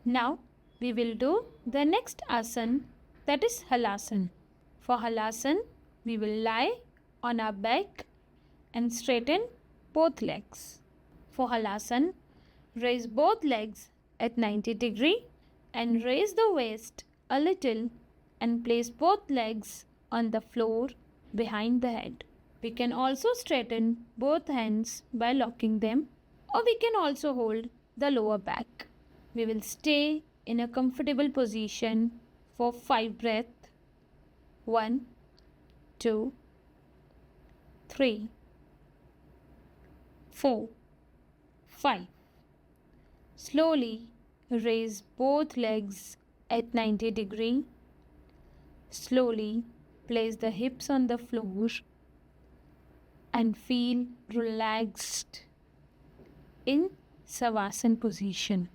Now we will do the next asan, that is Halasan. For Halasan, we will lie on our back and straighten both legs. For Halasan, raise both legs at 90 degree and raise the waist a little and place both legs on the floor behind the head. We can also straighten both hands by locking them, or we can also hold the lower back. We will stay in a comfortable position for 5 breaths. 1, 2, 3, 4, 5. Slowly raise both legs at 90 degree. Slowly place the hips on the floor and feel relaxed in Savasana position.